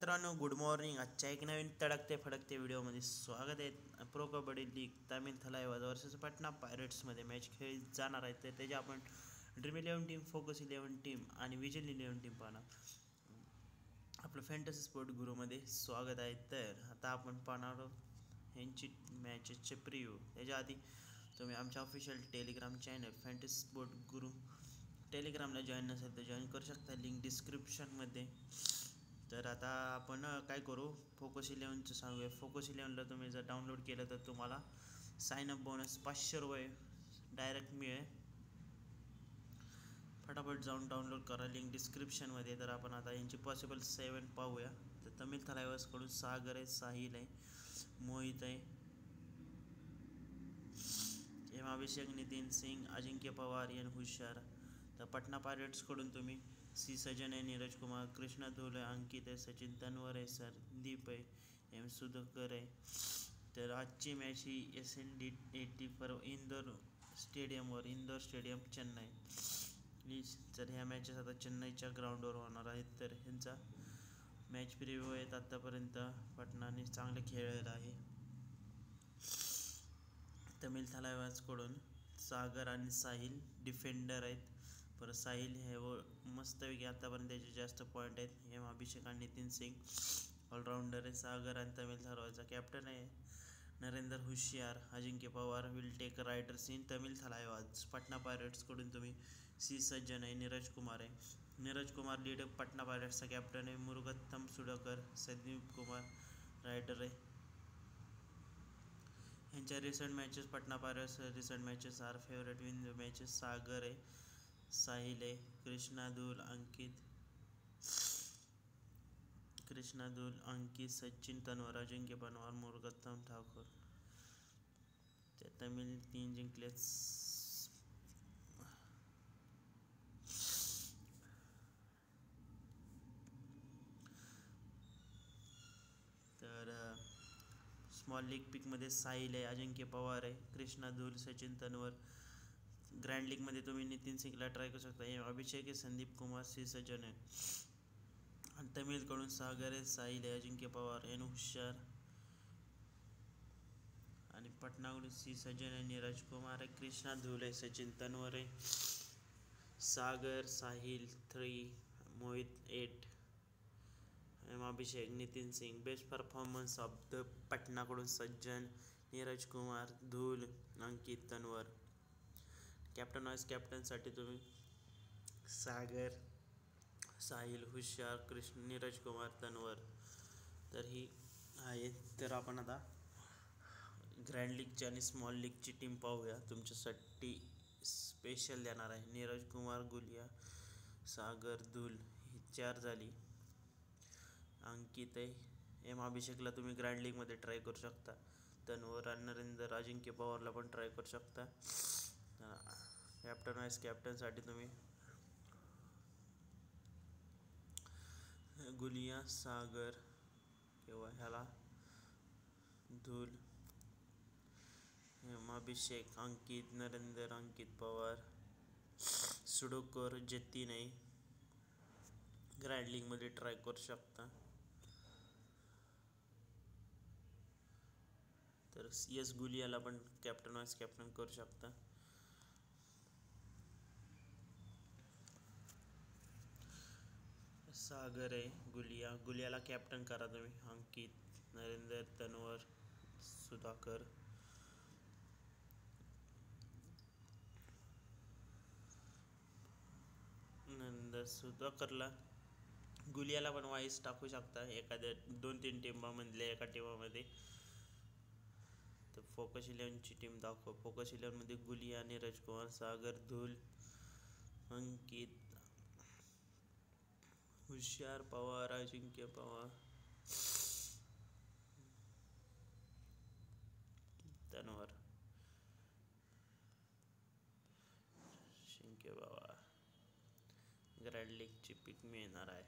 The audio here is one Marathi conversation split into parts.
मित्रांनो, गुड मॉर्निंग. आजच्या एक नवीन तडकते फडकते व्हिडिओमध्ये स्वागत आहे. प्रो कबड्डी लीग तामिल थलाइवाज वर्सेस पटना पायरेट्समध्ये मॅच खेळली जाणार आहे. तर त्याच्या आपण ड्रीम 11 टीम, फोकस 11 टीम आणि विजन 11 टीम पाहणार. आपलं फॅन्टसी स्पोर्ट गुरुमध्ये स्वागत आहे. तर आता आपण पाहणार आहोत ह्यांची मॅचेसचे प्रिव्ह्यू. त्याच्या आधी तुम्ही आमच्या official Telegram channel fantasy sport गुरु टेलिग्रामला जॉईन नसेल तर जॉईन करू शकता, लिंक डिस्क्रिप्शनमध्ये. तर आता आपण काय करू, फोकस 11चं सांगूया. फोकस 11ला तुम्ही जर डाउनलोड केलं तर तुम्हाला साईन अप बोनस 500 रुपये डायरेक्ट मिळेल. फटाफट जाऊन डाउनलोड करा, लिंक डिस्क्रिप्शनमध्ये. तर आपण आता यांची पॉसिबल 7 पाहूया. तर तमिल थलाइवासकडून सागर आहे, साहिल आहे, मोहित आहे, एम अभिषेक, नितीन सिंग, अजिंक्य पवार, एन हुशार. तर पटना पायरेट्सकडून तुम्ही सी सजन आहे, नीरज कुमार, कृष्णा धुल आहे, अंकित आहे, सचिन तन्वर आहे, संदीप आहे, एम सुधाकर आहे. तर आजची मॅच ही SND80 इंदोर स्टेडियमवर, इंदोर स्टेडियम चेन्नई. तर ह्या मॅचेस आता चेन्नईच्या ग्राउंडवर होणार आहेत. तर ह्यांचा मॅच प्रिव्ह्यू आहेत. आत्तापर्यंत पटनाने चांगले खेळलेलं आहे. तमिल थलाइवासकडून सागर आणि साहिल डिफेंडर आहेत. परत साहिल हे मस्तपैकी आतापर्यंत त्याचे जास्त पॉईंट आहेत. एम अभिषेक आणि नितीन सिंग ऑलराऊंडर आहे. सागर आणि तमिल थलाइवासचा कॅप्टन आहे. Narendra Hushiyar, Ajinkya Pawar will take raiders in Tamil Thalaivas. Patna पायरेट्सकडून तुम्ही सी सज्जन आहे, नीरज कुमार आहे. नीरज कुमार लीड पटना पायरेट्सचा कॅप्टन आहे. मुरुगत्तम सुधाकर, संदीप कुमार रायडर आहे. ह्यांच्या recent matches, Patna Pirates recent matches are favourite win the matches. Sagar आहे, साहिल आहे, कृष्णादुल, अंकित, सचिन तन्वर, अजिंक्य पवार, मुरुगत्तम ठाकूर. त्या तमिल 3 जिंकलेत. तर स्मॉल लीग पिकमध्ये साहिल आहे, अजिंक्य पवार आहे, कृष्णादुल, सचिन तन्वर. ग्रँड लीगमध्ये तुम्ही नितीन सिंगला ट्राय करू शकता. अभिषेक आहे, संदीप कुमार, सी सज्जन आहे. आणि तमिळकडून सागर आहे, साहिल आहे, अजिंक्य पवार, एन हुशार. आणि पटनाकडून सी सज्जन आहे, नीरज कुमार आहे, कृष्णा धुल आहे, सचिन तन्वर आहे, Sagar, Sahil 3, Mohit 8, M Abhishek, Nitin Singh. Best performance of the पटनाकडून सज्जन, नीरज कुमार, धूल, अंकित, तन्वर. कॅप्टन वाईस कॅप्टनसाठी तुम्ही सागर, साहिल, हुशार, कृष्ण, नीरज कुमार, तन्वर. तर ही आहे. तर आपण आता ग्रँड लीगची आणि स्मॉल लीगची टीम पाहूया. तुमच्यासाठी स्पेशल देणार आहे. नीरज कुमार, गुलिया, सागर, धूल ही 4 झाली. अंकित आहे, एम अभिषेकला तुम्ही ग्रँड लीगमध्ये ट्राय करू शकता. तन्वर आणि नरेंद्र, अजिंक्य पवारला पण ट्राय करू शकता. कॅप्टन वाईस कॅप्टनसाठी तुम्ही गुलिया, सागर किंवा ह्याला धूल, एम अभिषेक, अंकित, नरेंद्र, अंकित पवार, सुडोकर, जतीन आहे, ग्रँड लीगमध्ये ट्राय करू शकता. तर यस गुलियाला पण कॅप्टन वाईस कॅप्टन करू शकता. सागर आहे, गुलियाला कॅप्टन करा तुम्ही. अंकित, नरेंद्र, तन्वर, सुधाकर. नंतर सुधाकरला गुलियाला पण वाईस टाकू शकता एखाद्या 2-3 टीमामधल्या एका टीमामध्ये. तर फोकस 11ची टीम दाखव. फोकस 11मध्ये गुलिया, नीरज कुमार, सागर, धूल, अंकित, हुशार, पवार, अजिंक्य पवार, तन्वर, शिंके बाबा. ग्रँड लीगची पिक मिळणार आहे.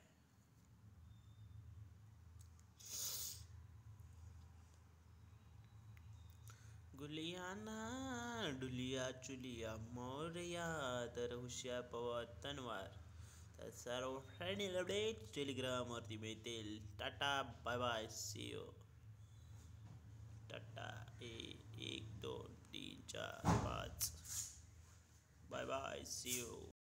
गुलियाना डुलिया चुलिया मोरया. तर हुशियार, पवार, तन्वार. सर्व फायनल अपडेट टेलिग्रामवरती मिळतील. Tata bye bye see you. Tata 1 2 3 4 5 bye bye see you.